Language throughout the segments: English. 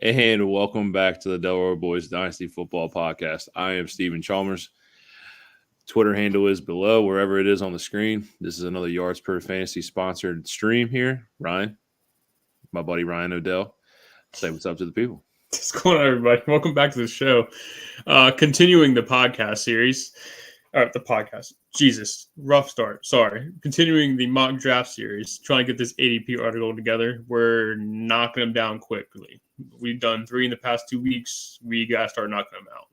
And welcome back to the Delaware Boys Dynasty Football Podcast. I am Stephen Chalmers. Twitter handle is below, wherever it is on the screen. This is another Yards Per Fantasy sponsored stream here. Ryan, my buddy Ryan Odell, say what's up to the people. What's going on, everybody? Welcome back to the show. Continuing the podcast series. Rough start. Sorry. Continuing the mock draft series, trying to get this ADP article together. We're knocking them down quickly. We've done 3 in the past 2 weeks. We got to start knocking them out.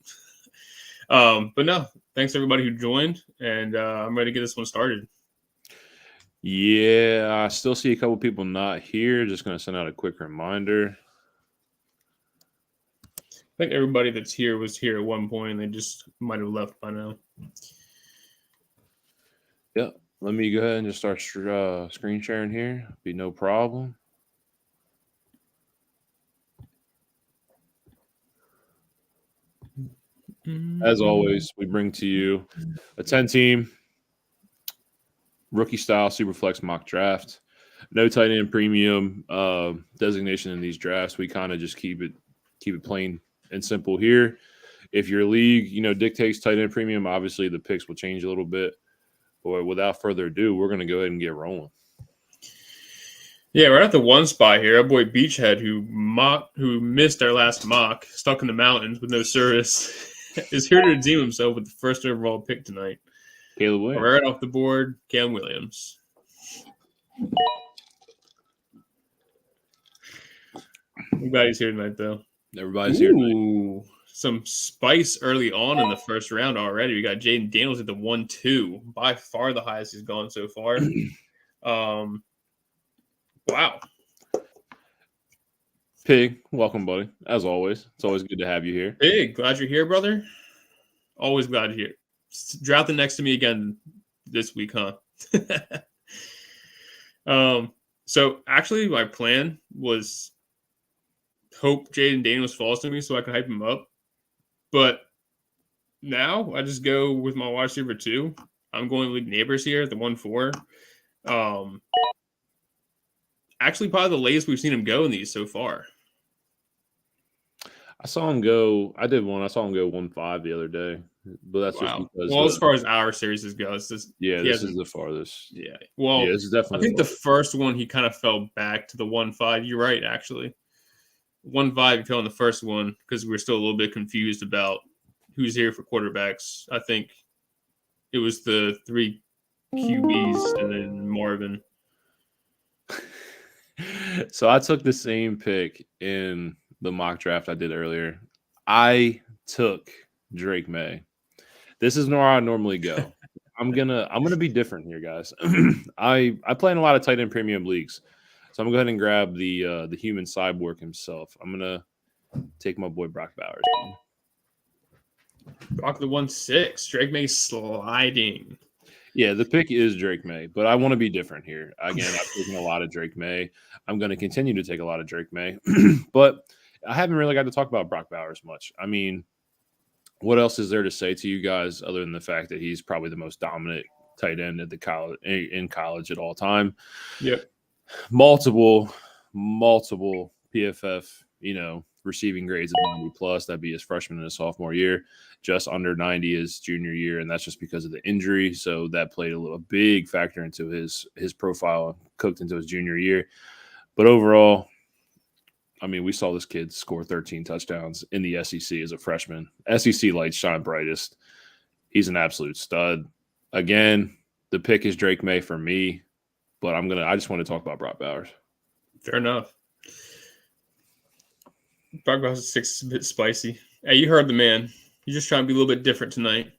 But no, thanks everybody who joined, and I'm ready to get this one started. Yeah, I still see a couple people not here. Just going to send out a quick reminder. I think everybody that's here was here at one point, and they just might have left by now. Yeah, let me go ahead and just start screen sharing here. Be no problem. As always, we bring to you a 10-team rookie-style Superflex mock draft. No tight end premium designation in these drafts. We kind of just keep it plain and simple here. If your league, dictates tight end premium, obviously the picks will change a little bit. But without further ado, we're going to go ahead and get rolling. Yeah, we're at the one spot here. Our boy Beachhead, who missed our last mock, stuck in the mountains with no service, is here to redeem himself with the first overall pick tonight. Caleb Williams. Right off the board, Caleb Williams. I'm glad he's here tonight, though. Everybody's here tonight. Some spice early on in the first round already. We got Jayden Daniels at the 1-2. By far the highest he's gone so far. Wow. Pig, welcome, buddy. As always, it's always good to have you here. Pig, glad you're here, brother. Always glad you're here. Drafting next to me again this week, huh? So actually my plan was hope Jayden Daniels falls to me so I can hype him up. But now I just go with my wide receiver 2. I'm going Malik Nabers here at the 1-4. Actually, probably the latest we've seen him go in these so far. I saw him go. I did one. I saw him go 1-5 the other day, but that's just because. Well, as far as our series goes, this is the farthest. Yeah. Well, this is definitely. I think the first one he kind of fell back to the 1-5. You're right, actually. 1-5 he fell in the first one because we were still a little bit confused about who's here for quarterbacks. I think it was the 3 QBs and then Marvin. So I took the same pick in the mock draft I did earlier. I took Drake Maye. This is where I normally go. I'm gonna be different here, guys. I play in a lot of tight end premium leagues. So I'm going to go ahead and grab the human cyborg himself. I'm going to take my boy Brock Bowers. Brock the 1-6. Drake Maye sliding. Yeah, the pick is Drake Maye, but I want to be different here. Again, I've taken a lot of Drake Maye. I'm going to continue to take a lot of Drake Maye. But I haven't really got to talk about Brock Bowers much. I mean, what else is there to say to you guys other than the fact that he's probably the most dominant tight end in college at all time? Yep. Multiple PFF, receiving grades of 90 plus. That'd be his freshman and his sophomore year. Just under 90 his junior year, and that's just because of the injury. So that played a big factor into his profile, cooked into his junior year. But overall, I mean, we saw this kid score 13 touchdowns in the SEC as a freshman. SEC lights shine brightest. He's an absolute stud. Again, the pick is Drake Maye for me. But I just want to talk about Brock Bowers. Fair enough. Brock Bowers 6 is a bit spicy. Hey, you heard the man. He's just trying to be a little bit different tonight.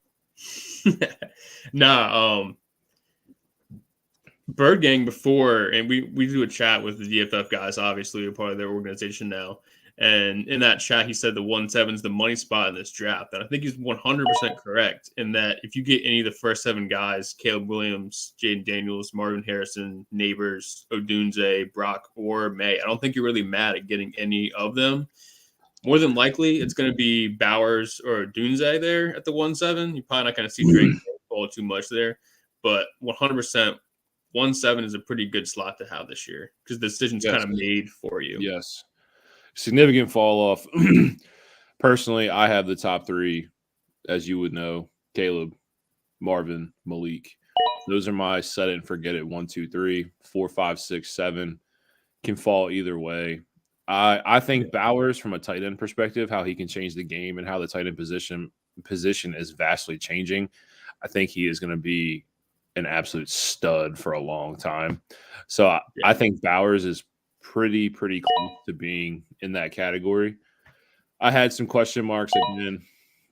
Bird Gang before, and we do a chat with the DFF guys, obviously, we're part of their organization now. And in that chat, he said the 1-7 is the money spot in this draft. And I think he's 100% correct in that if you get any of the first 7 guys, Caleb Williams, Jayden Daniels, Marvin Harrison, Nabers, Odunze, Brock, or Maye, I don't think you're really mad at getting any of them. More than likely, it's going to be Bowers or Odunze there at the 1-7. You're probably not going to see Drake fall too much there. But 100%, 1-7 is a pretty good slot to have this year because the decision's kind of made for you. Yes. significant fall off. Personally, I have the top 3, as you would know: Caleb, Marvin, Malik. Those are my set it and forget it 1, 2, 3, 4, 5, 6, 7. Can fall either way. I think Bowers, from a tight end perspective, how he can change the game and how the tight end position is vastly changing. I think he is going to be an absolute stud for a long time. So I think Bowers is pretty close to being in that category. I had some question marks again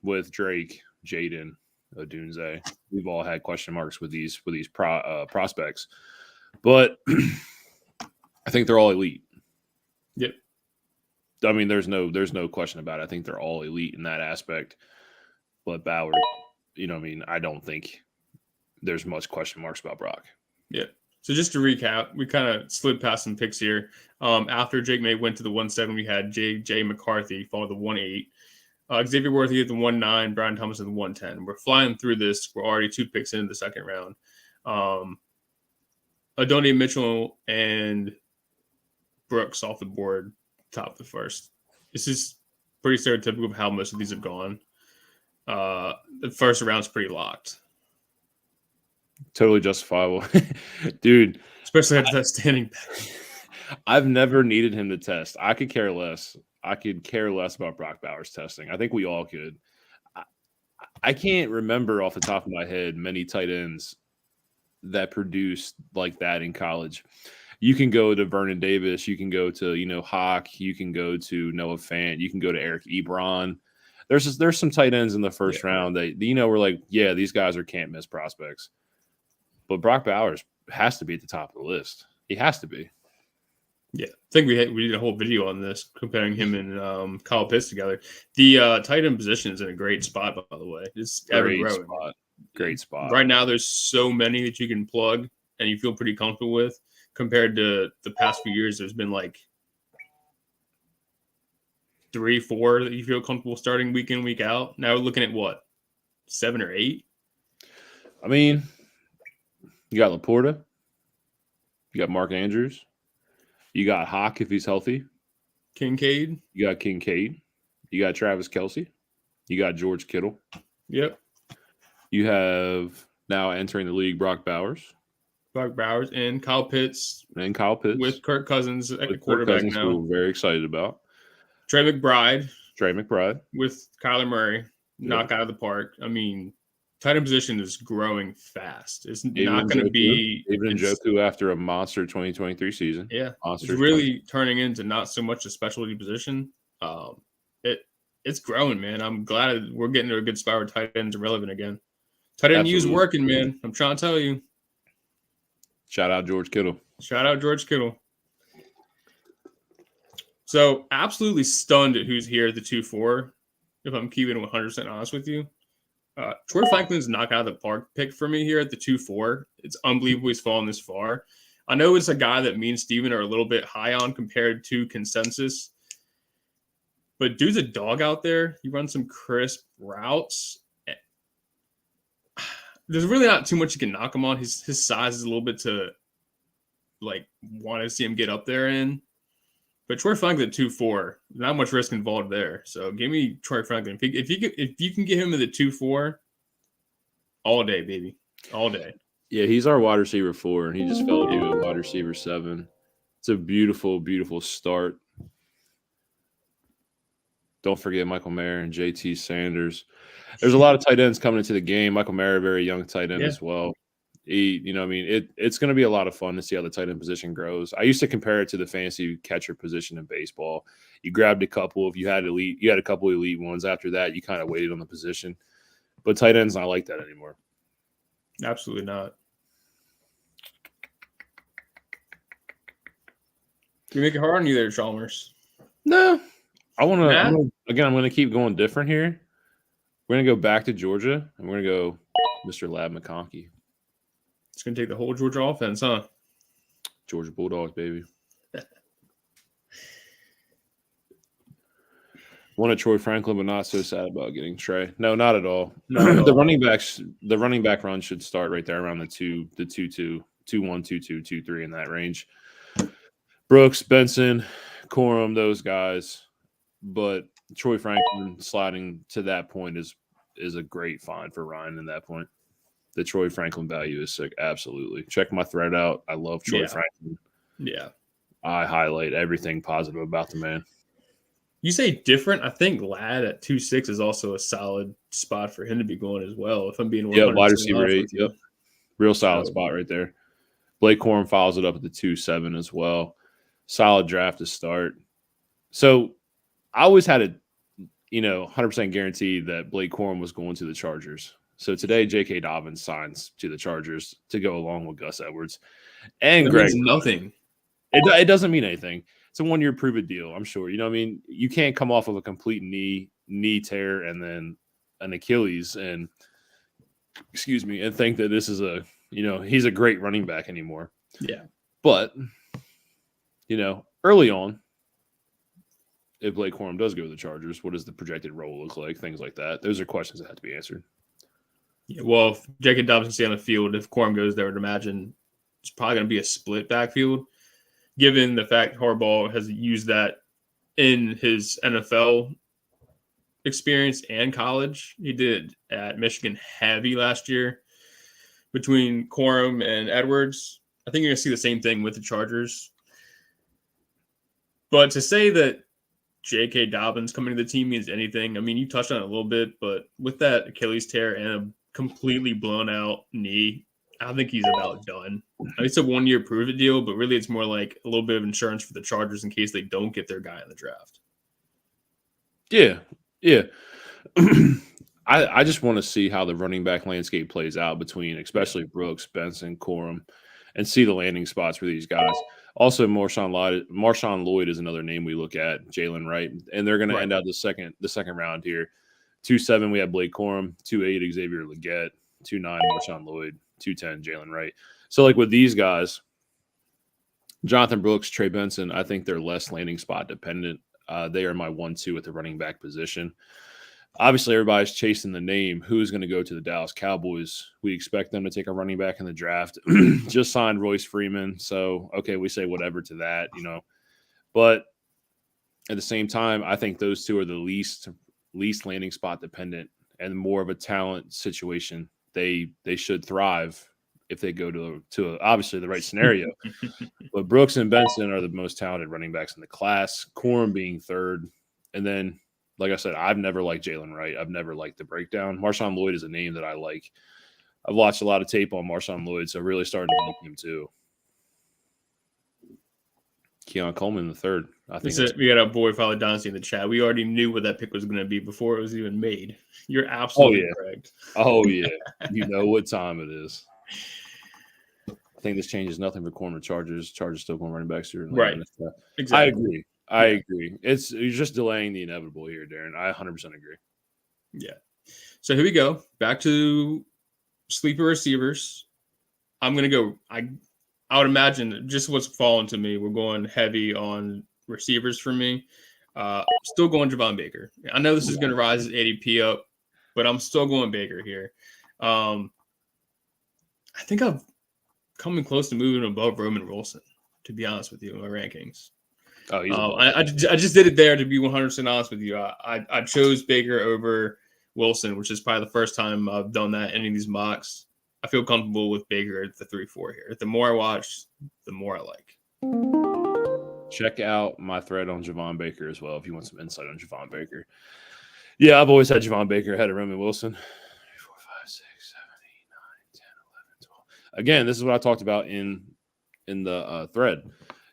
with Drake, Jayden, Odunze. We've all had question marks with these prospects, but I think they're all elite. Yep. I mean, there's no question about it. I think they're all elite in that aspect. But Bowers, I don't think there's much question marks about Brock. Yeah. So just to recap, we kind of slid past some picks here. After Jake May went to the 1-7, we had J. McCarthy follow the 1-8. Xavier Worthy at the 1-9, Brian Thomas at the 1-10. We're flying through this. We're already 2 picks into the second round. Adonai Mitchell and Brooks off the board, top of the first. This is pretty stereotypical of how most of these have gone. The first round's pretty locked. Totally justifiable. Dude. Especially after that standing back. I've never needed him to test. I could care less. I could care less about Brock Bowers testing. I think we all could. I can't remember off the top of my head many tight ends that produced like that in college. You can go to Vernon Davis. You can go to, Hawk. You can go to Noah Fant. You can go to Eric Ebron. There's some tight ends in the first round that, we're like, yeah, these guys are can't miss prospects. But Brock Bowers has to be at the top of the list. He has to be. Yeah, I think we did a whole video on this, comparing him and Kyle Pitts together. The tight end position is in a great spot, by the way. It's Great spot. Right now, there's so many that you can plug and you feel pretty comfortable with. Compared to the past few years, there's been like 3, 4 that you feel comfortable starting week in, week out. Now we're looking at what, 7 or 8? I mean, you got Laporta, you got Mark Andrews, you got Hawk if he's healthy, Kincaid, you got Kincaid, you got Travis Kelce, you got George Kittle. Yep. You have now entering the league Brock Bowers. And Kyle Pitts. With Kirk Cousins at the quarterback now. Who we're very excited about. Trey McBride. With Kyler Murray. Knock out of the park. I mean, tight end position is growing fast. It's not going to be – David Njoku after a monster 2023 season. Yeah. It's really turning into not so much a specialty position. It's growing, man. I'm glad we're getting to a good spot where tight ends are relevant again. Tight end use working, man. I'm trying to tell you. Shout out George Kittle. So absolutely stunned at who's here at the 2-4, if I'm keeping it 100% honest with you. Troy Franklin's knock out of the park pick for me here at the 2-4. It's unbelievable he's fallen this far. I know it's a guy that me and Steven are a little bit high on compared to consensus. But dude's a dog out there. He runs some crisp routes. There's really not too much you can knock him on. His size is a little bit to want to see him get up there in. But Troy Franklin at 2-4, not much risk involved there. So give me Troy Franklin. If you can get him to the 2-4, all day, baby, all day. Yeah, he's our wide receiver 4, and he just fell to a wide receiver 7. It's a beautiful, beautiful start. Don't forget Michael Mayer and JT Sanders. There's a lot of tight ends coming into the game. Michael Mayer, very young tight end as well. It's going to be a lot of fun to see how the tight end position grows. I used to compare it to the fantasy catcher position in baseball. You grabbed a couple. If you had a couple elite ones. After that, you kind of waited on the position. But tight end's not like that anymore. Absolutely not. Do you make it hard on you there, Chalmers? No. I'm going to keep going different here. We're going to go back to Georgia, and we're going to go Mr. Laube McConkey. It's going to take the whole Georgia offense, huh? Georgia Bulldogs, baby. Wanted Troy Franklin, but not so sad about getting Trey. No, not at all. The running back run should start right there around the 2-2, 2-1, 2-2, 2-3 in that range. Brooks, Benson, Corum, those guys. But Troy Franklin sliding to that point is a great find for Ryan in that point. The Troy Franklin value is sick. Absolutely. Check my thread out. I love Troy Franklin. Yeah. I highlight everything positive about the man. You say different. I think Ladd at 2.6 is also a solid spot for him to be going as well. If I'm being 100% wide receiver 8. Yep. Real solid So, spot right there. Blake Corum follows it up at the 2.7 as well. Solid draft to start. So I always had a 100% guaranteed that Blake Corum was going to the Chargers. So today, J.K. Dobbins signs to the Chargers to go along with Gus Edwards. And Greg. Means nothing. It doesn't mean anything. It's a 1-year prove-it deal, I'm sure. You know what I mean? You can't come off of a complete knee tear and then an Achilles and think that this is he's a great running back anymore. Yeah. But, early on, if Blake Corum does go to the Chargers, what does the projected role look like? Things like that. Those are questions that have to be answered. Yeah, well, if J.K. Dobbins can stay on the field, if Corum goes there, I would imagine it's probably going to be a split backfield, given the fact Harbaugh has used that in his NFL experience and college. He did at Michigan heavy last year between Corum and Edwards. I think you're going to see the same thing with the Chargers. But to say that J.K. Dobbins coming to the team means anything, I mean, you touched on it a little bit, but with that Achilles tear and a completely blown out knee, I think he's about done. It's a 1-year prove it deal, but really it's more like a little bit of insurance for the Chargers in case they don't get their guy in the draft. Yeah. I just want to see how the running back landscape plays out between especially Brooks, Benson, Corum, and see the landing spots for these guys. Also, Marshawn Lloyd is another name we look at, Jalen Wright, and they're going to end out the second round here. 2.7, we have Blake Corum. 2.8, Xavier Legette. 2.9, Marshawn Lloyd. 2.10, Jalen Wright. So, like with these guys, Jonathan Brooks, Trey Benson, I think they're less landing spot dependent. They are my 1-2 at the running back position. Obviously, everybody's chasing the name. Who's going to go to the Dallas Cowboys? We expect them to take a running back in the draft. Just signed Royce Freeman. So, okay, we say whatever to that, But at the same time, I think those two are the least landing spot dependent and more of a talent situation. They should thrive if they go to obviously the right scenario. But Brooks and Benson are the most talented running backs in the class. Corum being third. And then, like I said, I've never liked Jalen Wright. I've never liked the breakdown. Marshawn Lloyd is a name that I like. I've watched a lot of tape on Marshawn Lloyd, so really starting to like him too. Keon Coleman, the third. I think we got a boy follow Dynasty in the chat. We already knew what that pick was going to be before it was even made. You're absolutely correct. Oh, yeah. You know what time it is. I think this changes nothing for corner Chargers. Chargers still going running backs here. Right. Exactly. I agree. You're just delaying the inevitable here, Darren. I 100% agree. Yeah. So here we go. Back to sleeper receivers. I'm going to go. I would imagine just what's fallen to me. We're going heavy on receivers for me. Still going Javon Baker. I know this is going to rise his ADP up, but I'm still going Baker here. I think I'm coming close to moving above Roman Wilson, to be honest with you, in my rankings. Oh, I just did it there to be 100% honest with you. I chose Baker over Wilson, which is probably the first time I've done that in any of these mocks. I feel comfortable with Baker at the 3-4 here. The more I watch, the more I like. Check out my thread on Javon Baker as well if you want some insight on Javon Baker. Yeah, I've always had Javon Baker ahead of Roman Wilson. 3, 4, 5, 6, 7, 8, 9, 10, 11, 12. Again, this is what I talked about in the thread.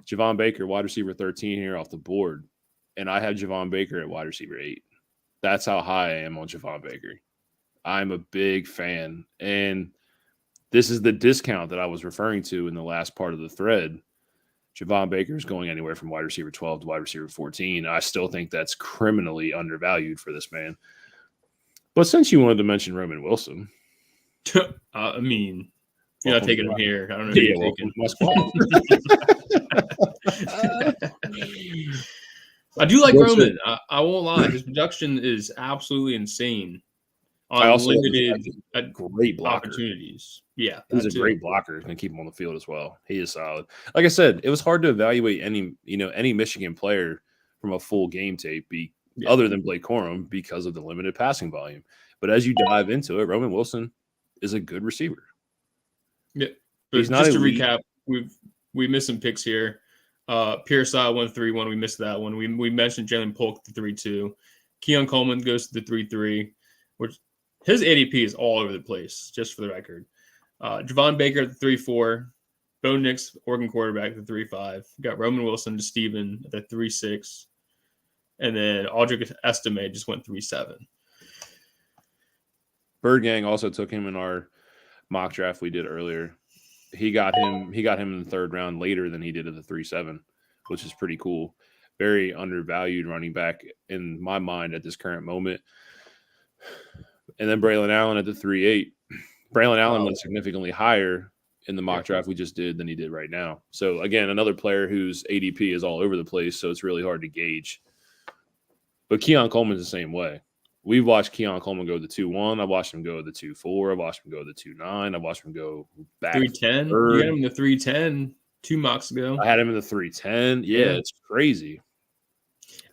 Javon Baker, wide receiver 13 here off the board. And I had Javon Baker at wide receiver 8. That's how high I am on Javon Baker. I'm a big fan. And this is the discount that I was referring to in the last part of the thread. Javon Baker is going anywhere from wide receiver 12 to wide receiver 14. I still think that's criminally undervalued for this man. But since you wanted to mention Roman Wilson. I mean, you're not taking him here. I don't know who you're taking. I do like Roman. I won't lie. His production is absolutely insane I also unlimited great blocker. opportunities. Yeah, he's a great blocker and keep him on the field as well. He is solid. Like I said, it was hard to evaluate any Michigan player from a full game tape other than Blake Corum because of the limited passing volume. But as you dive into it, Roman Wilson is a good receiver. Yeah, but he's not just to recap, we missed some picks here. Pearsall went 3-1. We missed that one. We mentioned Jalen Polk the 3-2. Keon Coleman goes to the 3-3, which his ADP is all over the place, just for the record. Javon Baker at the 3-4. Bo Nix, Oregon quarterback, at the 3-5. Got Roman Wilson to Steven at the 3-6. And then Aldrich Estime just went 3-7. Bird Gang also took him in our mock draft we did earlier. He got him in the third round later than he did at the 3-7, which is pretty cool. Very undervalued running back in my mind at this current moment. And then Braylon Allen at the 3-8. Braylon Allen went significantly higher in the mock draft we just did than he did right now. So, again, another player whose ADP is all over the place, so it's really hard to gauge. But Keon Coleman's the same way. We've watched Keon Coleman go to 2-1. I watched him go to 2-4. I watched him go to 2-9. I watched him go back 3-10. You had him in the 3-10 2 mocks ago. I had him in the 3-10. Yeah, it's crazy.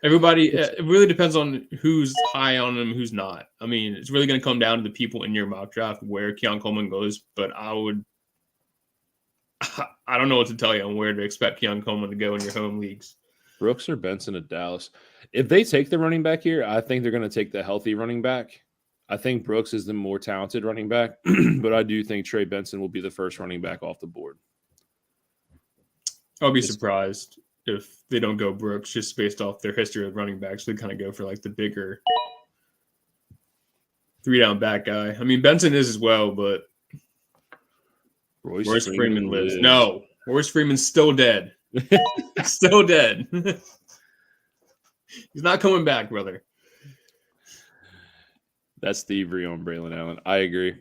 Everybody, it really depends on who's high on him, who's not. I mean, it's really going to come down to the people in your mock draft where Keon Coleman goes. But I don't know what to tell you on where to expect Keon Coleman to go in your home leagues. Brooks or Benson at Dallas. If they take the running back here, I think they're going to take the healthy running back. I think Brooks is the more talented running back, but I do think Trey Benson will be the first running back off the board. I'll be surprised if they don't go Brooks just based off their history of running backs. They kind of go for like the bigger 3-down back guy. I mean, Benson is as well, but Royce Freeman lives. No, Royce Freeman's still dead. Still dead. He's not coming back, brother. That's thievery on Braylon Allen. I agree.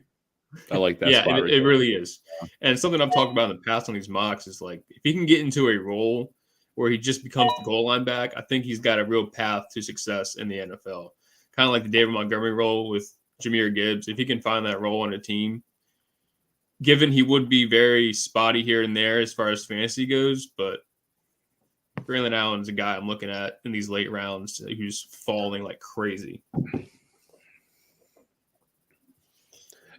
I like that. Yeah, it really is. And something I've talked about in the past on these mocks is like if he can get into a role where he just becomes the goal line back, I think he's got a real path to success in the NFL. Kind of like the David Montgomery role with Jahmyr Gibbs. If he can find that role on a team, given he would be very spotty here and there as far as fantasy goes, but Braylon Allen's a guy I'm looking at in these late rounds who's falling like crazy.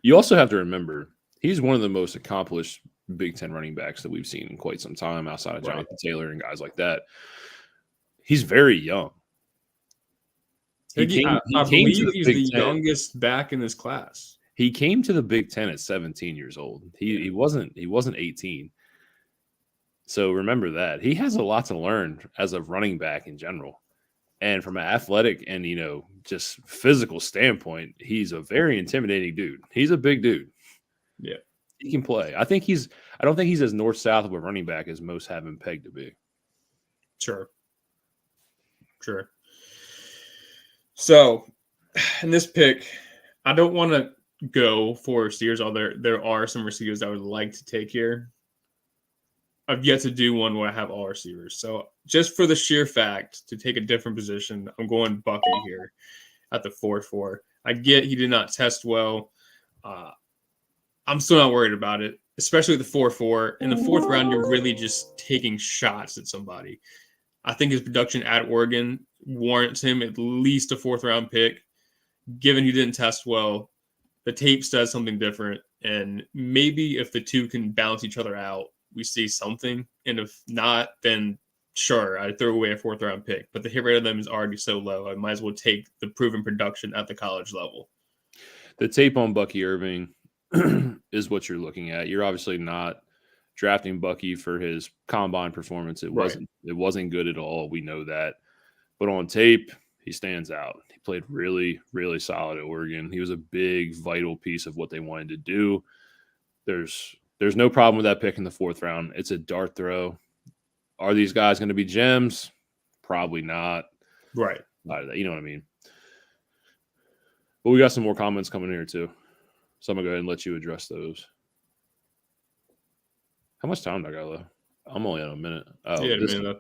You also have to remember, he's one of the most accomplished Big Ten running backs that we've seen in quite some time outside of Jonathan Taylor and guys like that. He's very young. I believe he's the youngest back in this class. He came to the Big Ten at 17 years old. He wasn't 18. So remember that. He has a lot to learn as a running back in general. And from an athletic and, just physical standpoint, he's a very intimidating dude. He's a big dude. Yeah. He can play. I don't think he's as north-south of a running back as most have him pegged to be. Sure. So, in this pick, I don't want to go for receivers, although there are some receivers I would like to take here. I've yet to do one where I have all receivers. So just for the sheer fact to take a different position, I'm going Bucky here at the 4-4. I get he did not test well. I'm still not worried about it, especially the 4-4. In the fourth round, you're really just taking shots at somebody. I think his production at Oregon warrants him at least a fourth round pick. Given he didn't test well, the tape says something different. And maybe if the two can balance each other out, we see something. And if not, then sure, I'd throw away a fourth round pick. But the hit rate of them is already so low, I might as well take the proven production at the college level. The tape on Bucky Irving is what you're looking at. You're obviously not drafting Bucky for his combine performance. It wasn't good at all. We know that. But on tape, he stands out. He played really, really solid at Oregon. He was a big, vital piece of what they wanted to do. There's no problem with that pick in the fourth round. It's a dart throw. Are these guys going to be gems? Probably not. Right. You know what I mean? But we got some more comments coming here too. So I'm going to go ahead and let you address those. How much time do I got left? I'm only at a minute.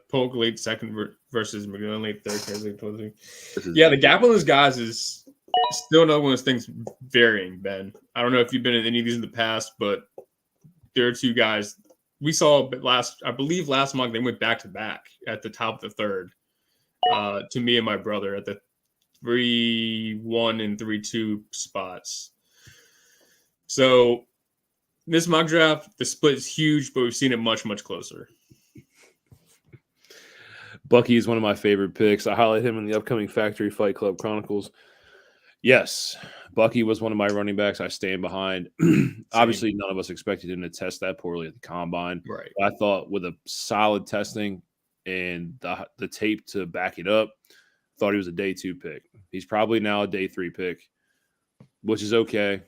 Polk late second versus McGill late third. The gap on those guys is Still another one of those things varying, Ben. I don't know if you've been in any of these in the past, but there are two guys we saw I believe last month they went back to back at the top of the third. To me and my brother at the 3-1 and 3-2 spots. So this mock draft, the split is huge, but we've seen it much, much closer. Bucky is one of my favorite picks. I highlight him in the upcoming Factory Fight Club Chronicles. Yes, Bucky was one of my running backs I stand behind. Obviously, none of us expected him to test that poorly at the combine. Right. But I thought with a solid testing and the tape to back it up, thought he was a day 2 pick. He's probably now a day 3 pick, which is okay.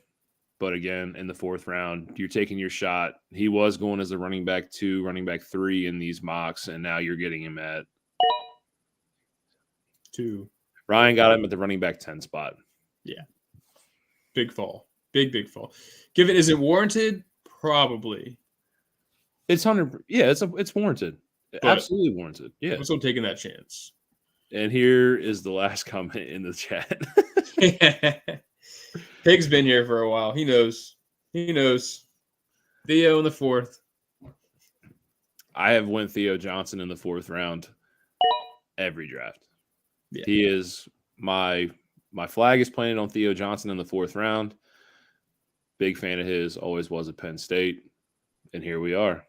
But again, in the 4th round, you're taking your shot. He was going as a running back 2, running back 3 in these mocks, and now you're getting him at 2. Ryan got him at the running back 10 spot. Yeah. Big fall. Big fall. Given, is it warranted? Probably. It's 100. Yeah, it's warranted. But absolutely warranted. Yeah. I'm still taking that chance. And here is the last comment in the chat. Pig's been here for a while. He knows. Theo in the 4th. I have went Theo Johnson in the 4th round every draft. Yeah. He is my flag is planted on Theo Johnson in the 4th round. Big fan of his, always was at Penn State. And here we are.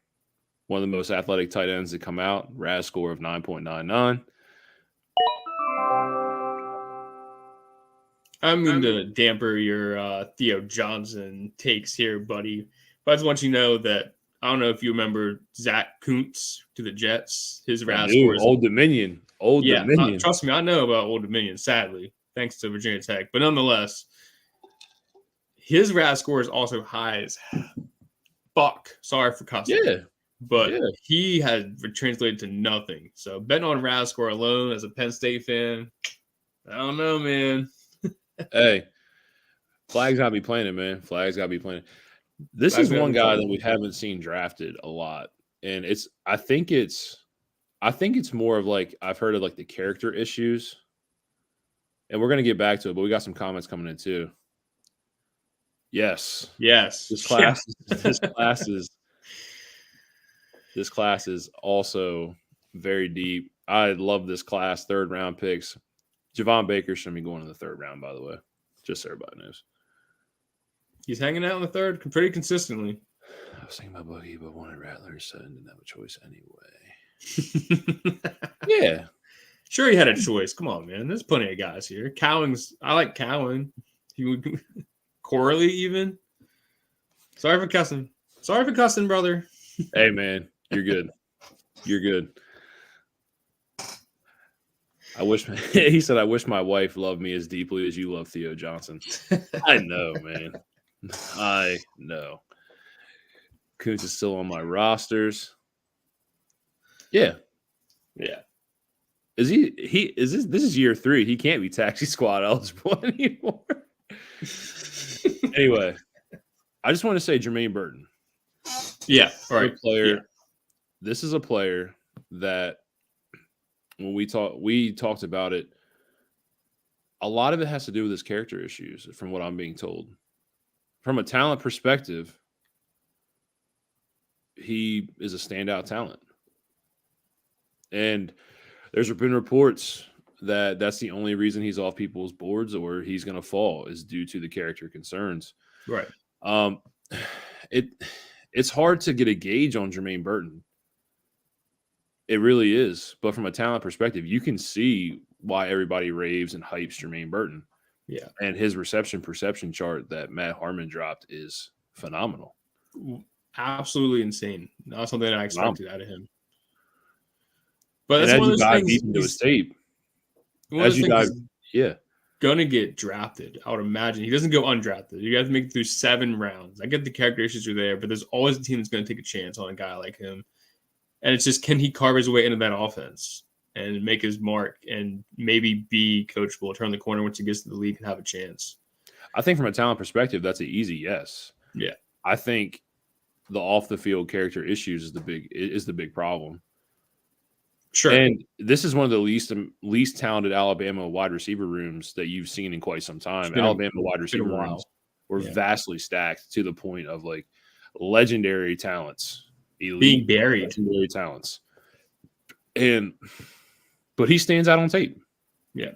One of the most athletic tight ends to come out, RAS score of 9.99. I'm going to damper your Theo Johnson takes here, buddy. But I just want you to know that I don't know if you remember Zach Kuntz to the Jets. His RAS score is Old Dominion. Dominion. Trust me, I know about Old Dominion, sadly, thanks to Virginia Tech. But nonetheless, his RAS score is also high as fuck. Sorry for cussing. Yeah. But he had translated to nothing. So betting on RAS score alone as a Penn State fan, I don't know, man. Hey, flags gotta be playing it, man. Flags gotta be playing it. This is one guy that we haven't seen drafted a lot, and I think it's more of like I've heard of like the character issues, and we're gonna get back to it, but we got some comments coming in too. Yes. This class is also very deep. I love this class. 3rd round picks. Javon Baker should be going in the 3rd round, by the way. Just so everybody knows. He's hanging out in the 3rd pretty consistently. I was thinking about Buggy, but wanted Rattler, so I didn't have a choice anyway. Yeah. Sure, he had a choice. Come on, man. There's plenty of guys here. I like Cowan. Corley, even. Sorry for cussing, brother. Hey, man. You're good. You're good. He said, I wish my wife loved me as deeply as you love Theo Johnson. I know, man. I know. Kuntz is still on my rosters. Yeah. Is this is year 3. He can't be taxi squad eligible anymore. Anyway, I just want to say Jermaine Burton. Yeah. All right. Player. Yeah. This is a player that when we talked about it, a lot of it has to do with his character issues, from what I'm being told. From a talent perspective, he is a standout talent. And there's been reports that that's the only reason he's off people's boards or he's going to fall is due to the character concerns. Right. It's hard to get a gauge on Jermaine Burton. It really is. But from a talent perspective, you can see why everybody raves and hypes Jermaine Burton. Yeah. And his reception perception chart that Matt Harmon dropped is phenomenal. Absolutely insane. Not something that I expected out of him. But and that's as one you of those dive things, deep into his tape, yeah, gonna get drafted. I would imagine he doesn't go undrafted. You have to make it through 7 rounds. I get the character issues are there, but there's always a team that's going to take a chance on a guy like him. And it's just, can he carve his way into that offense and make his mark and maybe be coachable, turn the corner once he gets to the league and have a chance? I think from a talent perspective, that's an easy yes. Yeah, I think the off the field character issues is the big problem. Sure. And this is one of the least talented Alabama wide receiver rooms that you've seen in quite some time. Alabama wide receiver rooms were vastly stacked to the point of like legendary talents, being buried, legendary talents. But he stands out on tape. Yeah.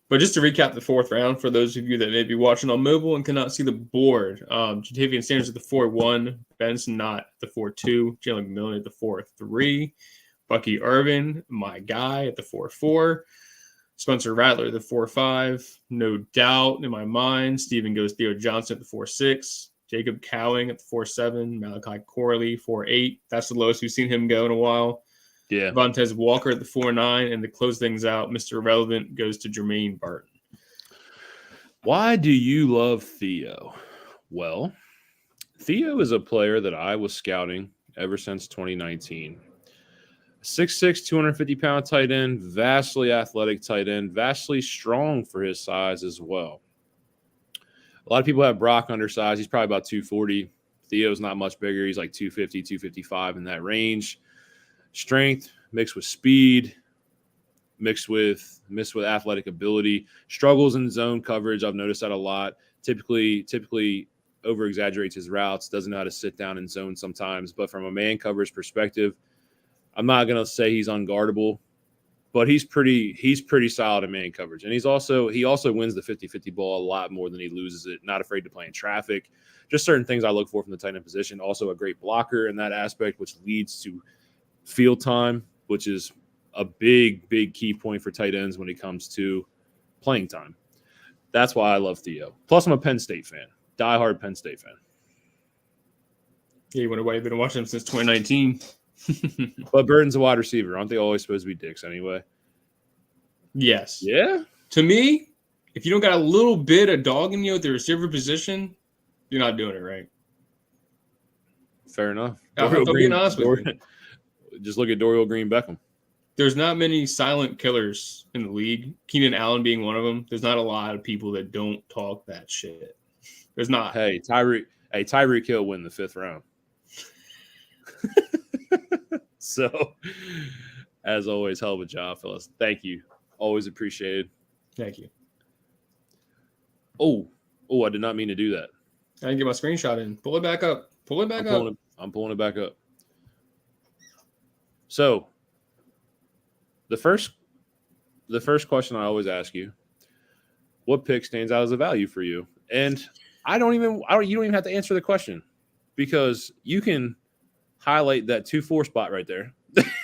But just to recap the fourth round, for those of you that may be watching on mobile and cannot see the board, Jatavian Sanders at the 4-1, Benson Knott at the 4-2, Jalen McMillan at the 4-3, Bucky Irvin, my guy, at the 4-4, Spencer Rattler at the 4-5, no doubt in my mind, Stephen goes Theo Johnson at the 4-6, Jacob Cowing at the 4-7, Malachi Corley 4-8. That's the lowest we've seen him go in a while. Yeah. Vontez Walker at the 4-9, and to close things out, Mr. Irrelevant goes to Jermaine Burton. Why do you love Theo? Well, Theo is a player that I was scouting ever since 2019. 6'6", 250-pound tight end, vastly athletic tight end, vastly strong for his size as well. A lot of people have Brock undersized. He's probably about 240. Theo's not much bigger. He's like 250, 255 in that range. Strength mixed with speed, mixed with athletic ability. Struggles in zone coverage. I've noticed that a lot. Typically over-exaggerates his routes, doesn't know how to sit down in zone sometimes. But from a man coverage perspective, I'm not going to say he's unguardable, but he's pretty solid in man coverage. And he also wins the 50-50 ball a lot more than he loses it. Not afraid to play in traffic. Just certain things I look for from the tight end position. Also a great blocker in that aspect, which leads to field time, which is a big key point for tight ends when it comes to playing time. That's why I love Theo. Plus, I'm a Penn State fan. Diehard Penn State fan. Yeah, you wonder why you've been watching him since 2019. But Burton's a wide receiver. Aren't they always supposed to be dicks anyway? Yes. Yeah? To me, if you don't got a little bit of dog in you at the receiver position, you're not doing it right. Fair enough. I'm being honest with you. Just look at Dorial Green-Beckham. There's not many silent killers in the league. Keenan Allen being one of them. There's not a lot of people that don't talk that shit. There's not. Hey, Tyreek Hill win the 5th round. So, as always, hell of a job, fellas. Thank you. Always appreciated. Thank you. Oh, I did not mean to do that. I didn't get my screenshot in. Pull it back up. I'm pulling it back up. So, the first question I always ask you, what pick stands out as a value for you? And you don't even have to answer the question because you can highlight that 2-4 spot right there.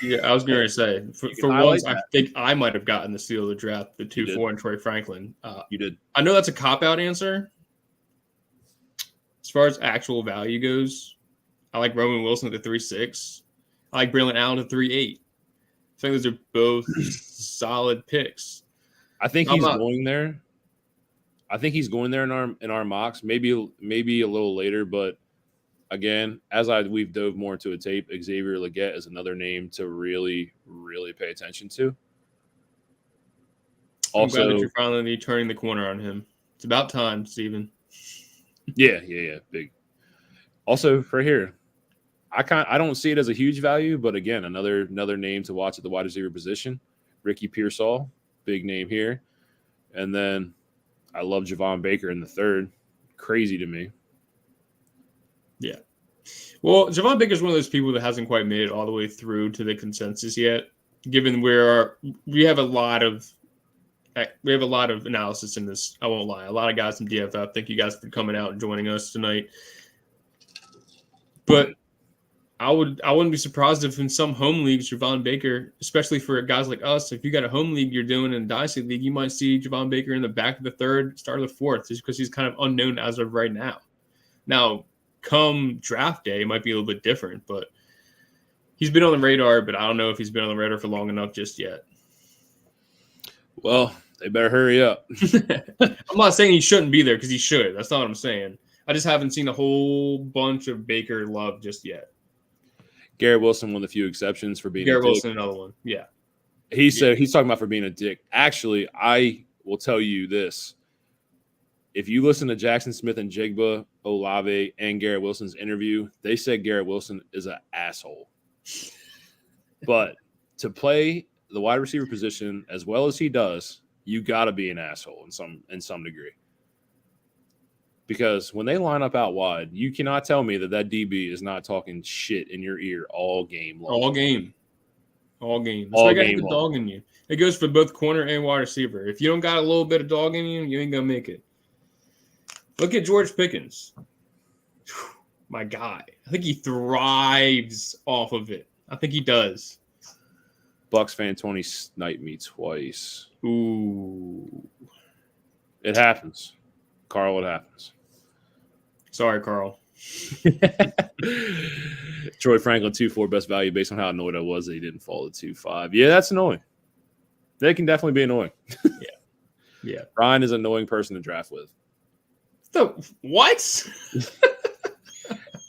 Yeah, I was going to say, for once, I think I might have gotten the steal of the draft, the 2-4 and Troy Franklin. You did. I know that's a cop-out answer. As far as actual value goes, I like Roman Wilson at the 3-6. I like Braylon Allen at 3-8. I think those are both solid picks. I think he's going there. I think he's going there in our mocks, maybe a little later, but again, we've dove more into a tape, Xavier Legette is another name to really, really pay attention to. Also, I'm glad that you're finally turning the corner on him. It's about time, Steven. Yeah, big. Also, for here, I don't see it as a huge value, but again, another name to watch at the wide receiver position, Ricky Pearsall, big name here, and then I love Javon Baker in the 3rd. Crazy to me. Yeah. Well, Javon Baker is one of those people that hasn't quite made it all the way through to the consensus yet, given we have a lot of analysis in this. I won't lie. A lot of guys from DFF. Thank you guys for coming out and joining us tonight. But I wouldn't be surprised if in some home leagues, Javon Baker, especially for guys like us, if you got a home league you're doing in a Dynasty league, you might see Javon Baker in the back of the 3rd, start of the 4th, just because he's kind of unknown as of right now. Now, come draft day, it might be a little bit different, but he's been on the radar, but I don't know if he's been on the radar for long enough just yet. Well, they better hurry up. I'm not saying he shouldn't be there because he should. That's not what I'm saying. I just haven't seen a whole bunch of Baker love just yet. Garrett Wilson, one of the few exceptions for being Garrett Wilson, another one. Yeah. He's talking about for being a dick. Actually, I will tell you this. If you listen to Jackson Smith and Jigba, Olave, and Garrett Wilson's interview, they said Garrett Wilson is an asshole. But to play the wide receiver position as well as he does, you got to be an asshole in some degree. Because when they line up out wide, you cannot tell me that DB is not talking shit in your ear all game long. All game. That's All why I got game the long. dog in you. It goes for both corner and wide receiver. If you don't got a little bit of dog in you, you ain't going to make it. Look at George Pickens. My guy. I think he thrives off of it. I think he does. Bucks fan 20 sniped me twice. Ooh. It happens. Carl, it happens. Sorry, Carl. Troy Franklin 2-4 best value based on how annoyed I was that he didn't fall to 2-5. Yeah, that's annoying. They can definitely be annoying. Yeah. Ryan is an annoying person to draft with. What?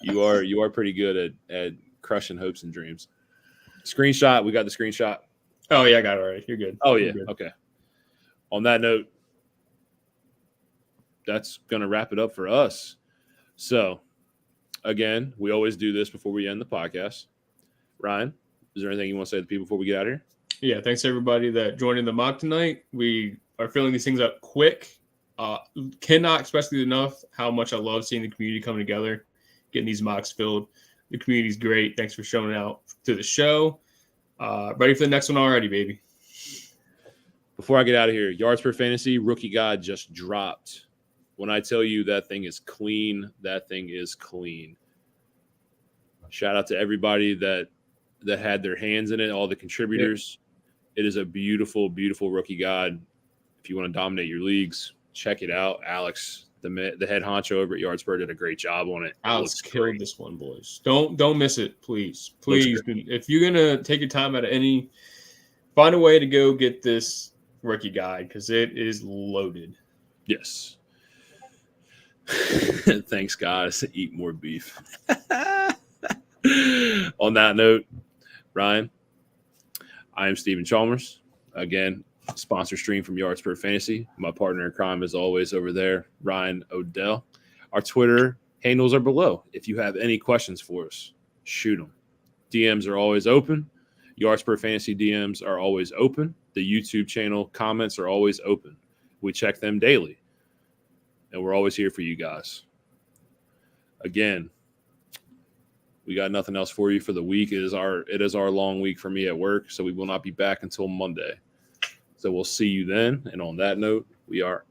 You are pretty good at crushing hopes and dreams. Screenshot. We got the screenshot. Oh, yeah, I got it already. You're good. Oh, yeah. You're good. Okay. On that note, that's going to wrap it up for us. So, again, we always do this before we end the podcast. Ryan, is there anything you want to say to the people before we get out of here? Yeah, thanks to everybody that joined in the mock tonight. We are filling these things up quick. Cannot express enough how much I love seeing the community come together, getting these mocks filled. The community's great. Thanks for showing out to the show. Ready for the next one already, baby. Before I get out of here, yards per fantasy, rookie guide just dropped. When I tell you that thing is clean, that thing is clean. Shout out to everybody that had their hands in it, all the contributors. Yeah. It is a beautiful, beautiful rookie guide. If you want to dominate your leagues, check it out. Alex, the head honcho over at Yardspur, did a great job on it. Alex killed this one, boys. Don't miss it, please. If you're gonna take your time out of find a way to go get this rookie guide because it is loaded. Yes. Thanks, guys. Eat more beef. On that note, Ryan, I am Stephen Chalmers. Again, sponsor stream from Yards Per Fantasy. My partner in crime, as always, over there, Ryan Odell. Our Twitter handles are below. If you have any questions for us, shoot them. DMs are always open. Yards Per Fantasy DMs are always open. The YouTube channel comments are always open. We check them daily. And we're always here for you guys. Again, we got nothing else for you for the week. It is our long week for me at work, so we will not be back until Monday. So we'll see you then. And on that note, we are